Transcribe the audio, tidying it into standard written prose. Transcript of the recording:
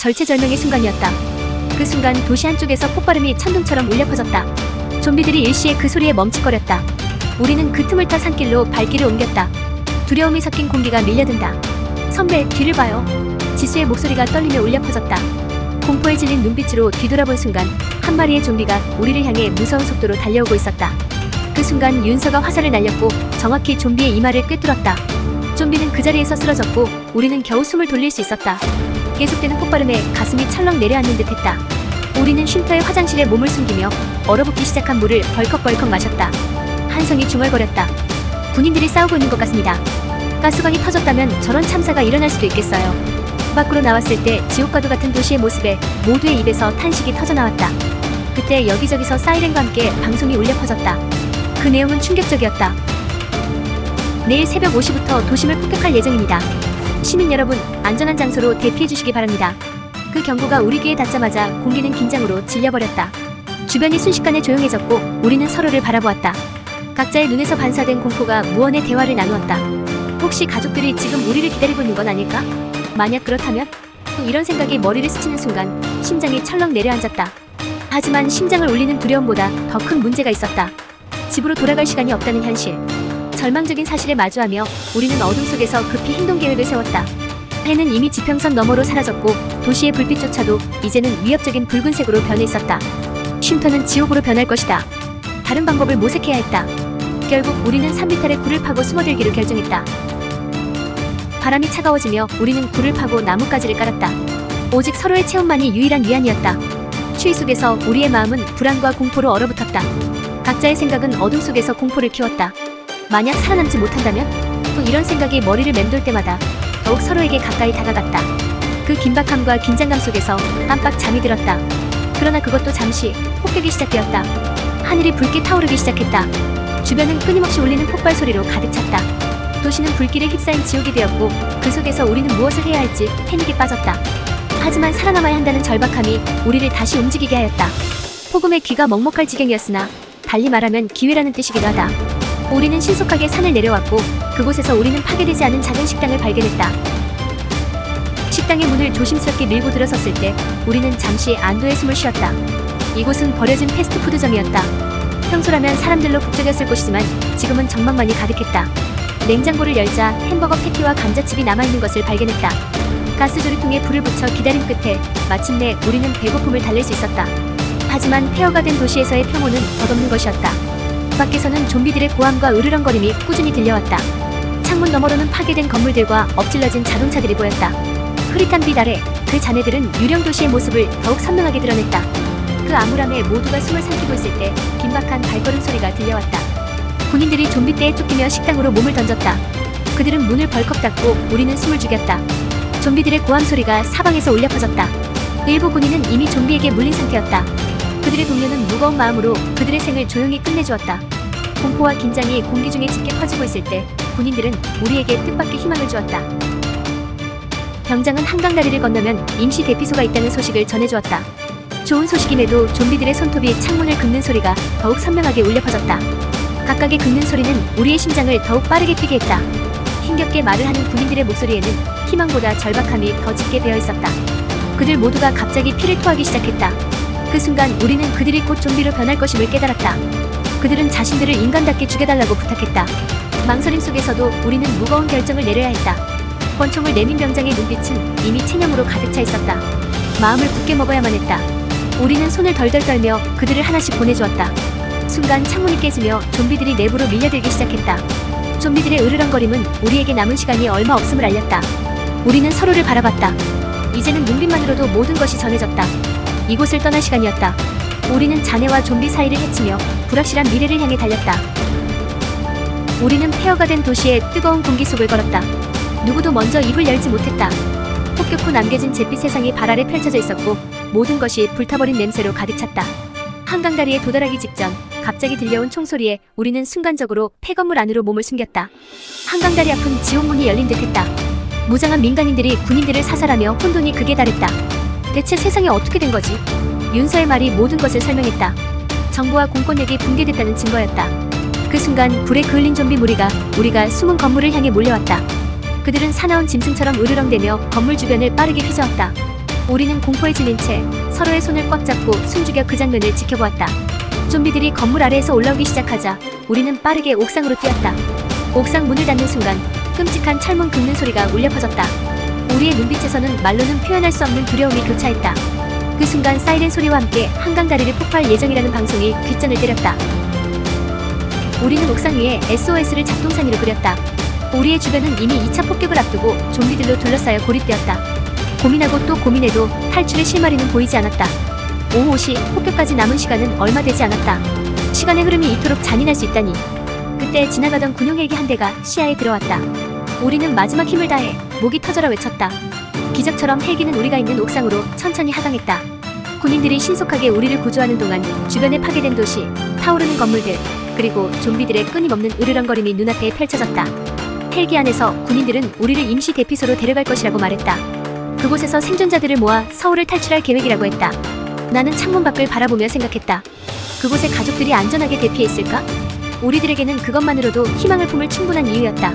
절체절명의 순간이었다. 그 순간 도시 한쪽에서 폭발음이 천둥처럼 울려 퍼졌다. 좀비들이 일시에 그 소리에 멈칫거렸다. 우리는 그 틈을 타 산길로 발길을 옮겼다. 두려움이 섞인 공기가 밀려든다. 선배, 뒤를 봐요. 지수의 목소리가 떨리며 울려 퍼졌다. 공포에 질린 눈빛으로 뒤돌아본 순간 한 마리의 좀비가 우리를 향해 무서운 속도로 달려오고 있었다. 그 순간 윤서가 화살을 날렸고 정확히 좀비의 이마를 꿰뚫었다. 좀비는 그 자리에서 쓰러졌고 우리는 겨우 숨을 돌릴 수 있었다. 계속되는 폭발음에 가슴이 철렁 내려앉는 듯했다. 우리는 쉼터의 화장실에 몸을 숨기며 얼어붙기 시작한 물을 벌컥벌컥 마셨다. 한성이 중얼거렸다. 군인들이 싸우고 있는 것 같습니다. 가스관이 터졌다면 저런 참사가 일어날 수도 있겠어요. 밖으로 나왔을 때 지옥과도 같은 도시의 모습에 모두의 입에서 탄식이 터져나왔다. 그때 여기저기서 사이렌과 함께 방송이 울려 퍼졌다. 그 내용은 충격적이었다. 내일 새벽 5시부터 도심을 폭격할 예정입니다. 시민 여러분, 안전한 장소로 대피해 주시기 바랍니다. 그 경고가 우리 귀에 닿자마자 공기는 긴장으로 질려버렸다. 주변이 순식간에 조용해졌고 우리는 서로를 바라보았다. 각자의 눈에서 반사된 공포가 무언의 대화를 나누었다. 혹시 가족들이 지금 우리를 기다리고 있는 건 아닐까? 만약 그렇다면? 이런 생각이 머리를 스치는 순간 심장이 철렁 내려앉았다. 하지만 심장을 울리는 두려움보다 더 큰 문제가 있었다. 집으로 돌아갈 시간이 없다는 현실. 절망적인 사실에 마주하며 우리는 어둠 속에서 급히 행동 계획을 세웠다. 해는 이미 지평선 너머로 사라졌고 도시의 불빛조차도 이제는 위협적인 붉은색으로 변해 있었다. 쉼터는 지옥으로 변할 것이다. 다른 방법을 모색해야 했다. 결국 우리는 산비탈에 굴을 파고 숨어들기로 결정했다. 바람이 차가워지며 우리는 굴을 파고 나뭇가지를 깔았다. 오직 서로의 체온만이 유일한 위안이었다. 추위 속에서 우리의 마음은 불안과 공포로 얼어붙었다. 각자의 생각은 어둠 속에서 공포를 키웠다. 만약 살아남지 못한다면? 또 이런 생각이 머리를 맴돌 때마다 더욱 서로에게 가까이 다가갔다. 그 긴박함과 긴장감 속에서 깜빡 잠이 들었다. 그러나 그것도 잠시. 폭격이 시작되었다. 하늘이 붉게 타오르기 시작했다. 주변은 끊임없이 울리는 폭발 소리로 가득 찼다. 도시는 불길에 휩싸인 지옥이 되었고 그 속에서 우리는 무엇을 해야 할지 패닉에 빠졌다. 하지만 살아남아야 한다는 절박함이 우리를 다시 움직이게 하였다. 폭음에 귀가 먹먹할 지경이었으나 달리 말하면 기회라는 뜻이기도 하다. 우리는 신속하게 산을 내려왔고 그곳에서 우리는 파괴되지 않은 작은 식당을 발견했다. 식당의 문을 조심스럽게 밀고 들어섰을 때 우리는 잠시 안도의 숨을 쉬었다. 이곳은 버려진 패스트푸드점이었다. 평소라면 사람들로 북적였을 곳이지만 지금은 적막만이 가득했다. 냉장고를 열자 햄버거 패티와 감자칩이 남아있는 것을 발견했다. 가스조리통에 불을 붙여 기다림 끝에 마침내 우리는 배고픔을 달랠 수 있었다. 하지만 폐허가 된 도시에서의 평온은 덧없는 것이었다. 밖에서는 좀비들의 고함과 으르렁거림이 꾸준히 들려왔다. 창문 너머로는 파괴된 건물들과 엎질러진 자동차들이 보였다. 흐릿한 빛 아래 그 자네들은 유령 도시의 모습을 더욱 선명하게 드러냈다. 그 암울함에 모두가 숨을 삼키고 있을 때 긴박한 발걸음 소리가 들려왔다. 군인들이 좀비떼에 쫓기며 식당으로 몸을 던졌다. 그들은 문을 벌컥 닫고 우리는 숨을 죽였다. 좀비들의 고함 소리가 사방에서 울려 퍼졌다. 일부 군인은 이미 좀비에게 물린 상태였다. 그들의 동료는 무거운 마음으로 그들의 생을 조용히 끝내주었다. 공포와 긴장이 공기 중에 짙게 퍼지고 있을 때 군인들은 우리에게 뜻밖의 희망을 주었다. 병장은 한강 다리를 건너면 임시 대피소가 있다는 소식을 전해주었다. 좋은 소식임에도 좀비들의 손톱이 창문을 긁는 소리가 더욱 선명하게 울려 퍼졌다. 각각의 긁는 소리는 우리의 심장을 더욱 빠르게 뛰게 했다. 힘겹게 말을 하는 군인들의 목소리에는 희망보다 절박함이 더 짙게 배어 있었다. 그들 모두가 갑자기 피를 토하기 시작했다. 그 순간 우리는 그들이 곧 좀비로 변할 것임을 깨달았다. 그들은 자신들을 인간답게 죽여달라고 부탁했다. 망설임 속에서도 우리는 무거운 결정을 내려야 했다. 권총을 내민 병장의 눈빛은 이미 체념으로 가득 차 있었다. 마음을 굳게 먹어야만 했다. 우리는 손을 덜덜 떨며 그들을 하나씩 보내주었다. 순간 창문이 깨지며 좀비들이 내부로 밀려들기 시작했다. 좀비들의 으르렁거림은 우리에게 남은 시간이 얼마 없음을 알렸다. 우리는 서로를 바라봤다. 이제는 눈빛만으로도 모든 것이 전해졌다. 이곳을 떠날 시간이었다. 우리는 자네와 좀비 사이를 헤치며 불확실한 미래를 향해 달렸다. 우리는 폐허가 된 도시의 뜨거운 공기 속을 걸었다. 누구도 먼저 입을 열지 못했다. 폭격 후 남겨진 잿빛 세상이 발 아래 펼쳐져 있었고 모든 것이 불타버린 냄새로 가득 찼다. 한강다리에 도달하기 직전 갑자기 들려온 총소리에 우리는 순간적으로 폐건물 안으로 몸을 숨겼다. 한강다리 앞은 지옥문이 열린 듯했다. 무장한 민간인들이 군인들을 사살하며 혼돈이 극에 달했다. 대체 세상이 어떻게 된 거지? 윤서의 말이 모든 것을 설명했다. 정보와 공권력이 붕괴됐다는 증거였다. 그 순간 불에 그을린 좀비 무리가 우리가 숨은 건물을 향해 몰려왔다. 그들은 사나운 짐승처럼 으르렁대며 건물 주변을 빠르게 휘저었다. 우리는 공포에 질린 채 서로의 손을 꽉 잡고 숨죽여 그 장면을 지켜보았다. 좀비들이 건물 아래에서 올라오기 시작하자 우리는 빠르게 옥상으로 뛰었다. 옥상 문을 닫는 순간 끔찍한 철문 긁는 소리가 울려 퍼졌다. 우리의 눈빛에서는 말로는 표현할 수 없는 두려움이 교차했다. 그 순간 사이렌 소리와 함께 한강 다리를 폭파할 예정이라는 방송이 귓전을 때렸다. 우리는 옥상 위에 SOS를 작동산이로 그렸다. 우리의 주변은 이미 2차 폭격을 앞두고 좀비들로 둘러싸여 고립되었다. 고민하고 또 고민해도 탈출의 실마리는 보이지 않았다. 오후 5시, 폭격까지 남은 시간은 얼마 되지 않았다. 시간의 흐름이 이토록 잔인할 수 있다니. 그때 지나가던 군용 헬기 한 대가 시야에 들어왔다. 우리는 마지막 힘을 다해 목이 터져라 외쳤다. 기적처럼 헬기는 우리가 있는 옥상으로 천천히 하강했다. 군인들이 신속하게 우리를 구조하는 동안 주변에 파괴된 도시, 타오르는 건물들, 그리고 좀비들의 끊임없는 으르렁거림이 눈앞에 펼쳐졌다. 헬기 안에서 군인들은 우리를 임시 대피소로 데려갈 것이라고 말했다. 그곳에서 생존자들을 모아 서울을 탈출할 계획이라고 했다. 나는 창문 밖을 바라보며 생각했다. 그곳에 가족들이 안전하게 대피했을까? 우리들에게는 그것만으로도 희망을 품을 충분한 이유였다.